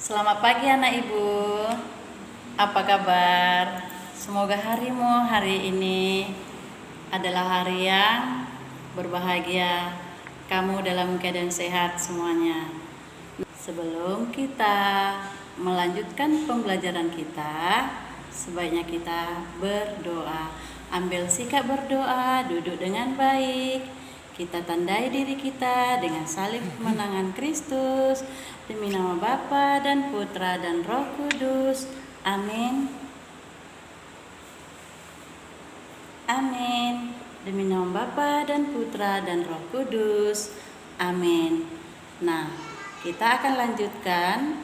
Selamat pagi anak ibu. Apa kabar? Semoga harimu hari ini adalah hari yang berbahagia. Kamu dalam keadaan sehat semuanya. Sebelum kita melanjutkan pembelajaran kita, sebaiknya kita berdoa. Ambil sikap berdoa, duduk dengan baik. Kita tandai diri kita dengan salib kemenangan Kristus. Demi nama Bapa dan Putra dan Roh Kudus. Amin. Amin. Demi nama Bapa dan Putra dan Roh Kudus. Amin. Nah, kita akan lanjutkan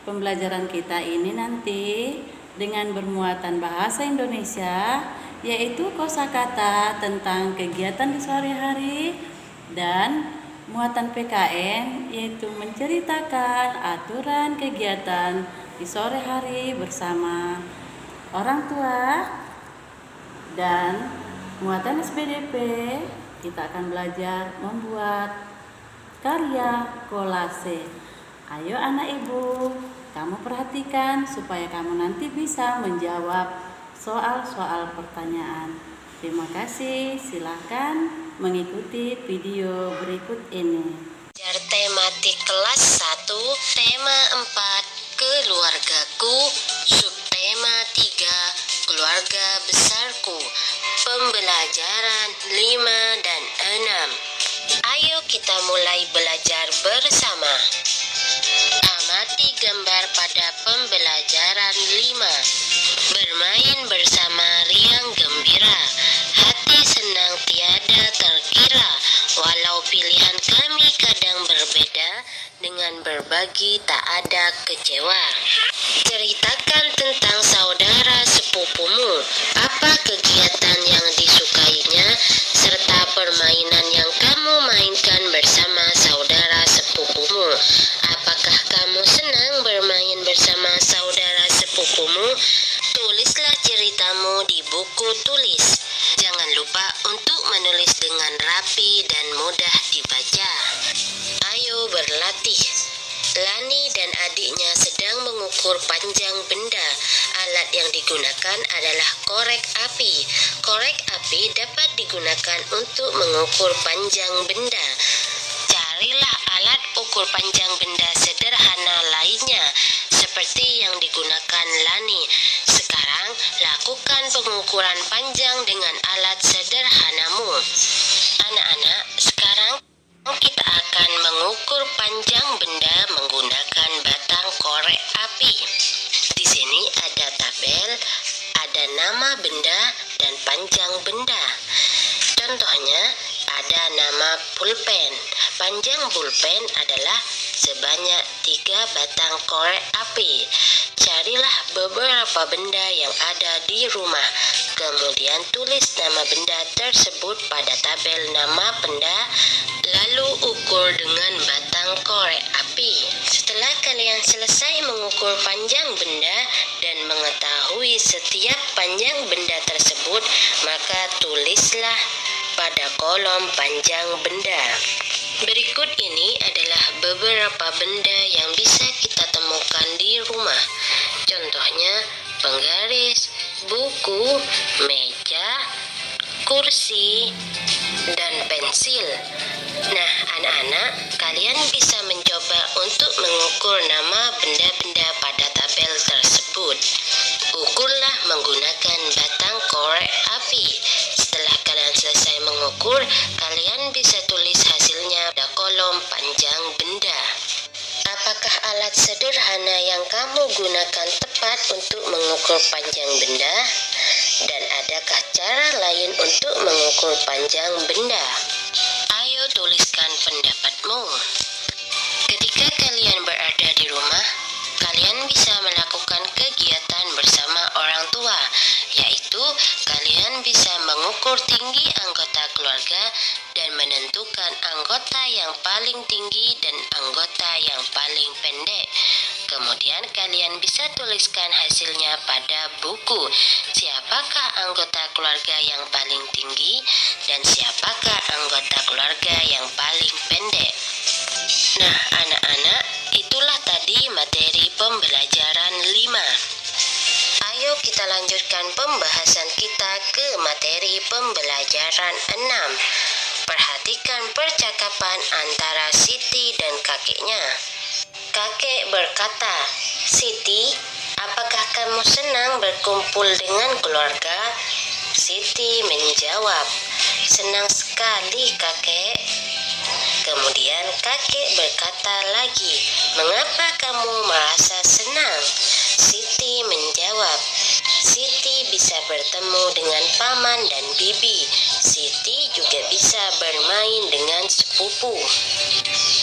pembelajaran kita ini nanti dengan bermuatan bahasa Indonesia, yaitu kosakata tentang kegiatan di sore hari, dan muatan PKN yaitu menceritakan aturan kegiatan di sore hari bersama orang tua. Dan muatan SPDP kita akan belajar membuat karya kolase. Ayo anak ibu, kamu perhatikan supaya kamu nanti bisa menjawab soal-soal pertanyaan. Terima kasih, silakan mengikuti video berikut ini. Tematik kelas 1, tema 4, keluargaku, subtema 3, keluarga besarku, pembelajaran 5 dan 6. Ayo kita mulai belajar bersama. Amati gambar pada pembelajaran 5. Bermain bersama riang gembira, hati senang tiada terkira. Walau pilihan kami kadang berbeda, dengan berbagi tak ada kecewa. Ceritakan tentang saudara sepupumu, apa kegiatan yang disukainya, serta permainan yang kamu mainkan bersama saudara sepupumu. Apakah kamu senang bermain bersama saudara sepupumu? Tulislah ceritamu di buku tulis. Jangan lupa untuk menulis dengan rapi dan mudah dibaca. Ayo berlatih. Lani dan adiknya sedang mengukur panjang benda. Alat yang digunakan adalah korek api. Korek api dapat digunakan untuk mengukur panjang benda. Carilah alat ukur panjang benda sederhana lainnya, seperti yang digunakan Lani. Sekarang, lakukan pengukuran panjang dengan alat sederhanamu. Anak-anak, sekarang kita akan mengukur panjang benda menggunakan batang korek api. Di sini ada tabel, ada nama benda dan panjang benda. Contohnya, ada nama pulpen. Panjang pulpen adalah sebanyak 3 batang korek api. Carilah beberapa benda yang ada di rumah. Kemudian tulis nama benda tersebut pada tabel nama benda, lalu ukur dengan batang korek api. Setelah kalian selesai mengukur panjang benda dan mengetahui setiap panjang benda tersebut, maka tulislah pada kolom panjang benda. Berikut ini adalah beberapa benda yang bisa kita temukan di rumah. Contohnya penggaris, buku, meja, kursi, dan pensil. Nah, anak-anak, kalian bisa mencoba untuk mengukur nama benda-benda pada tabel tersebut. Ukurlah menggunakan batang korek api. Setelah kalian selesai mengukur, kalian bisa tulis hasilnya pada kolom panjang benda. Apakah alat sederhana yang kamu gunakan tepat untuk mengukur panjang benda? Dan adakah cara lain untuk mengukur panjang benda? Ayo tuliskan pendapatmu. Ketika kalian berada di rumah, kalian bisa melakukan kegiatan bersama orang tua, yaitu kalian bisa mengukur tinggi anggota keluarga dan menentukan anggota yang paling tinggi dan anggota yang paling pendek. Kemudian kalian bisa tuliskan hasilnya pada buku. Siapakah anggota keluarga yang paling tinggi dan siapakah anggota keluarga yang paling pendek? Nah, anak-anak, itulah tadi materi pembahasan kita ke materi pembelajaran 6. Perhatikan percakapan antara Siti dan kakeknya. Kakek berkata, "Siti, apakah kamu senang berkumpul dengan keluarga?" Siti menjawab, "Senang sekali, kakek." Kemudian kakek berkata lagi, "Mengapa kamu merasa senang?" Siti menjawab, "Siti bisa bertemu dengan paman dan bibi. Siti juga bisa bermain dengan sepupu."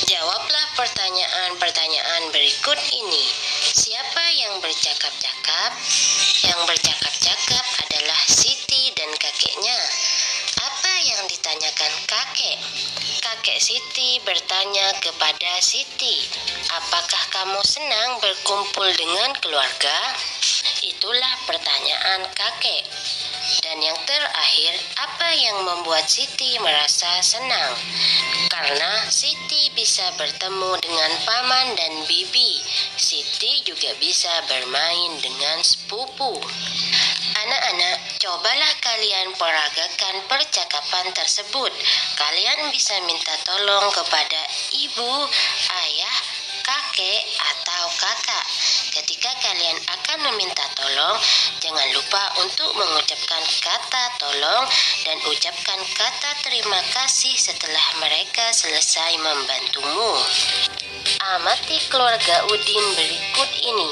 Jawablah pertanyaan-pertanyaan berikut ini. Siapa yang bercakap-cakap? Yang bercakap-cakap adalah Siti dan kakeknya. Apa yang ditanyakan kakek? Kakek Siti bertanya kepada Siti, "Apakah kamu senang berkumpul dengan keluarga?" Itulah pertanyaan kakek. Dan yang terakhir, apa yang membuat Siti merasa senang? Karena Siti bisa bertemu dengan paman dan bibi. Siti juga bisa bermain dengan sepupu. Anak-anak, cobalah kalian peragakan percakapan tersebut. Kalian bisa minta tolong kepada ibu, ayah, kakek, atau kakak. Ketika kalian akan meminta tolong, jangan lupa untuk mengucapkan kata tolong dan ucapkan kata terima kasih setelah mereka selesai membantumu. Amati keluarga Udin berikut ini.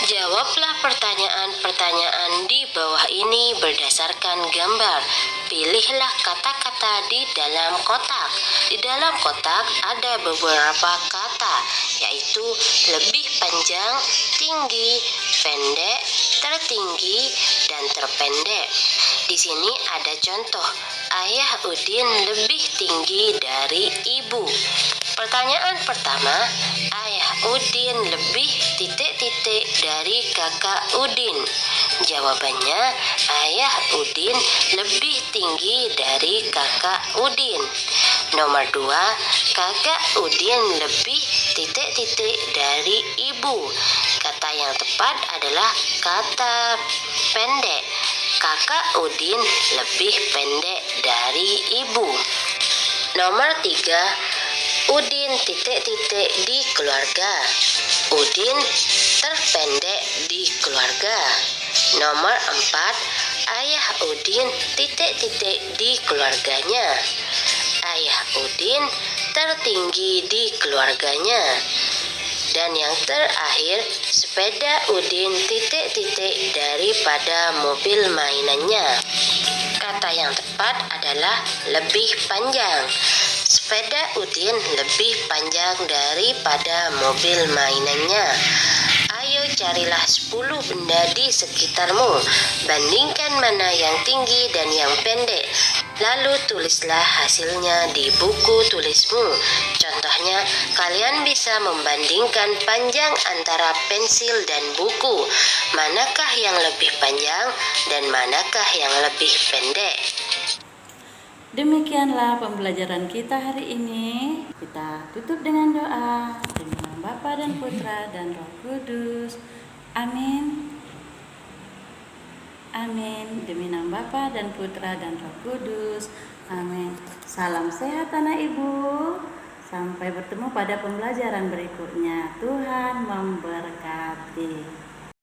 Jawablah pertanyaan-pertanyaan di bawah ini berdasarkan gambar. Pilihlah kata-kata di dalam kotak. Di dalam kotak ada beberapa kata, yaitu lebih panjang, tinggi, pendek, tertinggi, dan terpendek. Di sini ada contoh, ayah Udin lebih tinggi dari ibu. Pertanyaan pertama, ayah Udin lebih titik-titik dari kakak Udin. Jawabannya, ayah Udin lebih tinggi dari kakak Udin. Nomor 2, kakak Udin lebih titik-titik dari ibu. Kata yang tepat adalah kata pendek. Kakak Udin lebih pendek dari ibu. Nomor 3, Udin titik-titik di keluarga. Udin terpendek di keluarga. Nomor 4, ayah Udin titik-titik di keluarganya. Ayah Udin tertinggi di keluarganya. Dan yang terakhir, sepeda Udin titik-titik daripada mobil mainannya. Kata yang tepat adalah lebih panjang. Sepeda Udin lebih panjang daripada mobil mainannya. Ayo carilah 10 benda di sekitarmu. Bandingkan mana yang tinggi dan yang pendek. Lalu tulislah hasilnya di buku tulismu. Contohnya, kalian bisa membandingkan panjang antara pensil dan buku. Manakah yang lebih panjang dan manakah yang lebih pendek? Demikianlah pembelajaran kita hari ini. Kita tutup dengan doa. Demi nama Bapa dan Putra dan Roh Kudus. Amin. Amin. Demi nama Bapa dan Putra dan Roh Kudus. Amin. Salam sehat anak ibu. Sampai bertemu pada pembelajaran berikutnya. Tuhan memberkati.